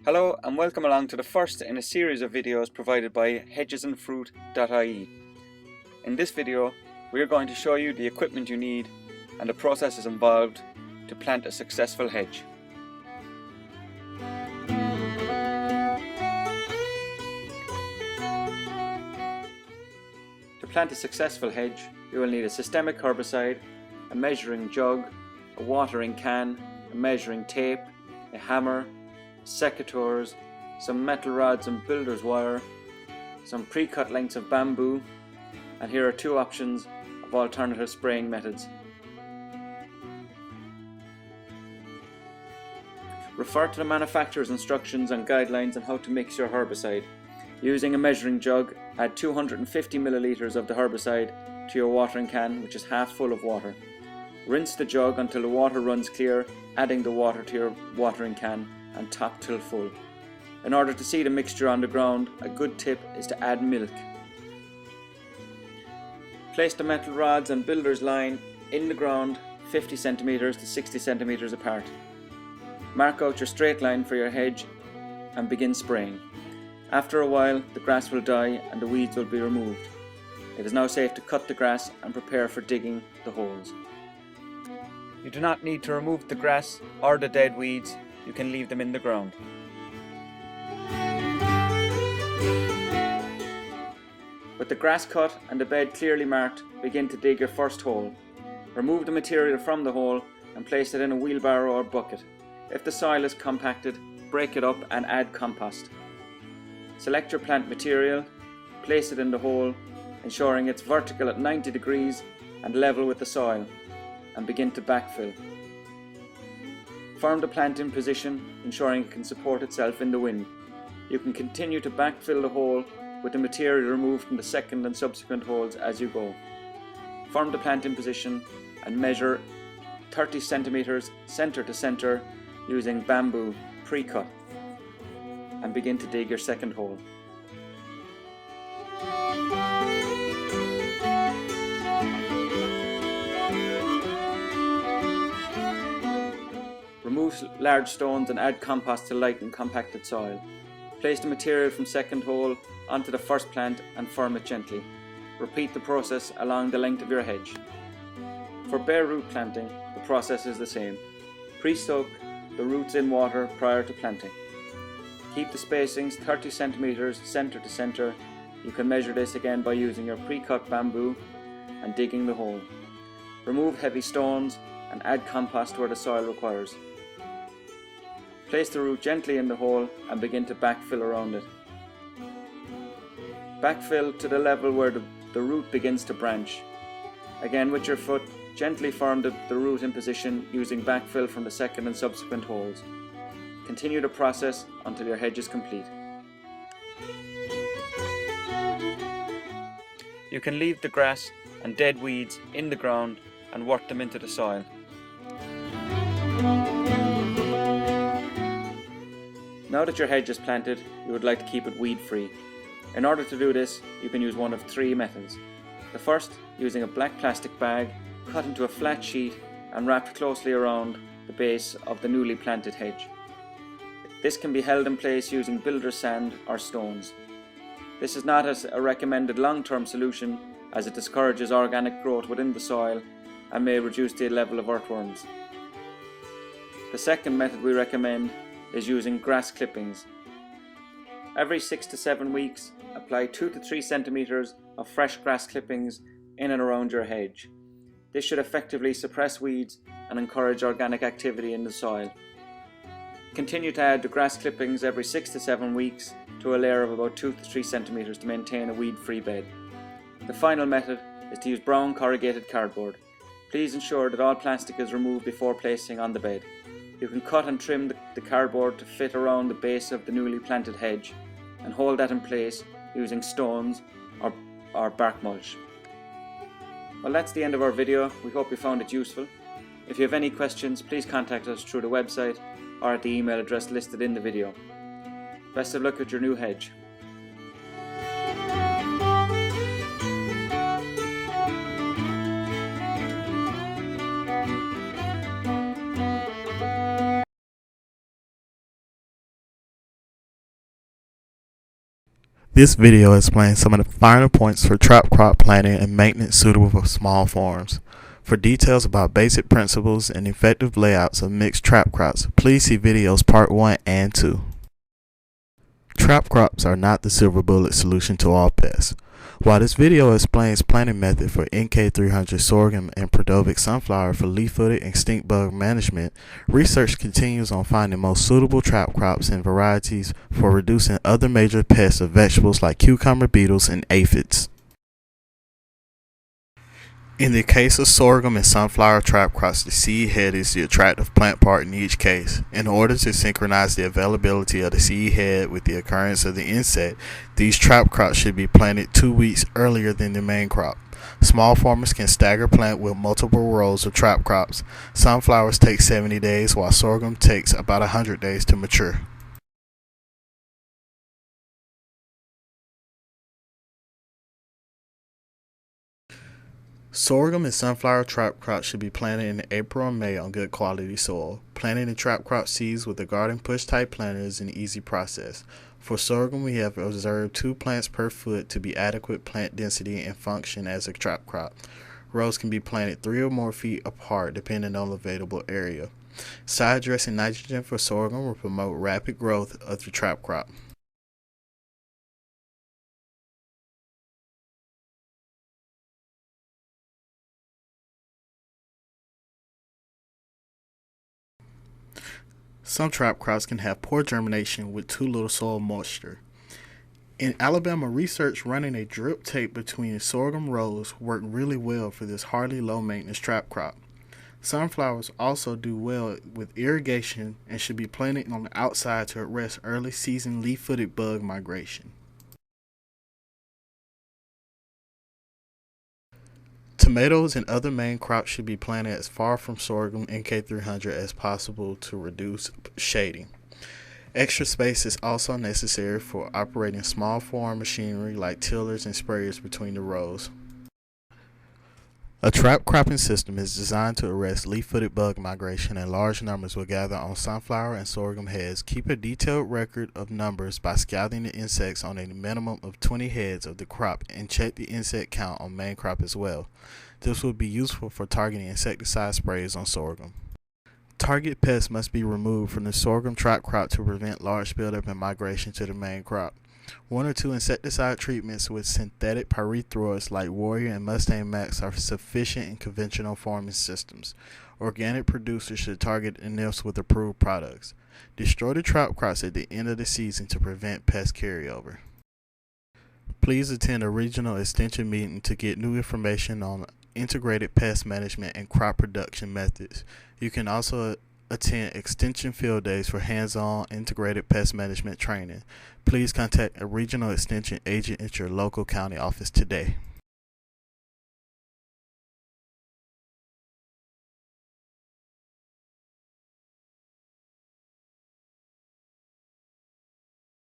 Hello and welcome along to the first in a series of videos provided by hedgesandfruit.ie. In this video we are going to show you the equipment you need and the processes involved to plant a successful hedge. To plant a successful hedge you will need a systemic herbicide, a measuring jug, a watering can, a measuring tape, a hammer, secateurs, some metal rods and builder's wire, some pre-cut lengths of bamboo, and here are two options of alternative spraying methods. Refer to the manufacturer's instructions and guidelines on how to mix your herbicide. Using a measuring jug, add 250 milliliters of the herbicide to your watering can, which is half full of water. Rinse the jug until the water runs clear, adding the water to your watering can and top till full. In order to see the mixture on the ground, a good tip is to add milk. Place the metal rods and builder's line in the ground 50 centimeters to 60 centimeters apart. Mark out your straight line for your hedge and begin spraying. After a while, the grass will die and the weeds will be removed. It is now safe to cut the grass and prepare for digging the holes. You do not need to remove the grass or the dead weeds. You can leave them in the ground. With the grass cut and the bed clearly marked, begin to dig your first hole. Remove the material from the hole and place it in a wheelbarrow or bucket. If the soil is compacted, break it up and add compost. Select your plant material, place it in the hole, ensuring it's vertical at 90 degrees and level with the soil, and begin to backfill. Firm the plant in position, ensuring it can support itself in the wind. You can continue to backfill the hole with the material removed from the second and subsequent holes as you go. Firm the plant in position and measure 30 centimeters center to center using bamboo pre-cut, and begin to dig your second hole. Remove large stones and add compost to lighten compacted soil. Place the material from second hole onto the first plant and firm it gently. Repeat the process along the length of your hedge. For bare root planting, the process is the same. Pre-soak the roots in water prior to planting. Keep the spacings 30 centimeters center to center. You can measure this again by using your pre-cut bamboo and digging the hole. Remove heavy stones and add compost where the soil requires. Place the root gently in the hole and begin to backfill around it. Backfill to the level where the root begins to branch. Again, with your foot, gently firm the root in position using backfill from the second and subsequent holes. Continue the process until your hedge is complete. You can leave the grass and dead weeds in the ground and work them into the soil. Now that your hedge is planted, you would like to keep it weed-free. In order to do this, you can use one of three methods. The first, using a black plastic bag cut into a flat sheet and wrapped closely around the base of the newly planted hedge. This can be held in place using builder's sand or stones. This is not a recommended long-term solution, as it discourages organic growth within the soil and may reduce the level of earthworms. The second method we recommend is using grass clippings. Every 6 to 7 weeks, apply 2 to 3 centimeters of fresh grass clippings in and around your hedge. This should effectively suppress weeds and encourage organic activity in the soil. Continue to add the grass clippings every 6 to 7 weeks to a layer of about 2 to 3 centimeters to maintain a weed-free bed. The final method is to use brown corrugated cardboard. Please ensure that all plastic is removed before placing on the bed. You can cut and trim the cardboard to fit around the base of the newly planted hedge and hold that in place using stones or bark mulch. Well, that's the end of our video. We hope you found it useful. If you have any questions, please contact us through the website or at the email address listed in the video. Best of luck with your new hedge. This video explains some of the finer points for trap crop planting and maintenance suitable for small farms. For details about basic principles and effective layouts of mixed trap crops, please see videos part 1 and 2. Trap crops are not the silver bullet solution to all pests. While this video explains planting method for NK300 sorghum and Prodovic sunflower for leaf-footed and stink bug management, research continues on finding most suitable trap crops and varieties for reducing other major pests of vegetables like cucumber beetles and aphids. In the case of sorghum and sunflower trap crops, the seed head is the attractive plant part in each case. In order to synchronize the availability of the seed head with the occurrence of the insect, these trap crops should be planted 2 weeks earlier than the main crop. Small farmers can stagger plant with multiple rows of trap crops. Sunflowers take 70 days, while sorghum takes about 100 days to mature. Sorghum and sunflower trap crops should be planted in April or May on good quality soil. Planting the trap crop seeds with a garden push type planter is an easy process. For sorghum, we have observed 2 plants per foot to be adequate plant density and function as a trap crop. Rows can be planted 3 or more feet apart depending on the available area. Side dressing nitrogen for sorghum will promote rapid growth of the trap crop. Some trap crops can have poor germination with too little soil moisture. In Alabama, research running a drip tape between sorghum rows worked really well for this hardly low-maintenance trap crop. Sunflowers also do well with irrigation and should be planted on the outside to arrest early season leaf-footed bug migration. Tomatoes and other main crops should be planted as far from sorghum NK300 as possible to reduce shading. Extra space is also necessary for operating small farm machinery like tillers and sprayers between the rows. A trap cropping system is designed to arrest leaf-footed bug migration, and large numbers will gather on sunflower and sorghum heads. Keep a detailed record of numbers by scouting the insects on a minimum of 20 heads of the crop, and check the insect count on main crop as well. This will be useful for targeting insecticide sprays on sorghum. Target pests must be removed from the sorghum trap crop to prevent large buildup and migration to the main crop. 1 or 2 insecticide treatments with synthetic pyrethroids like Warrior and Mustang Max are sufficient in conventional farming systems. Organic producers should target nymphs with approved products. Destroy the trap crops at the end of the season to prevent pest carryover. Please attend a regional extension meeting to get new information on integrated pest management and crop production methods. You can also attend extension field days for hands-on integrated pest management training. Please contact a regional extension agent at your local county office today.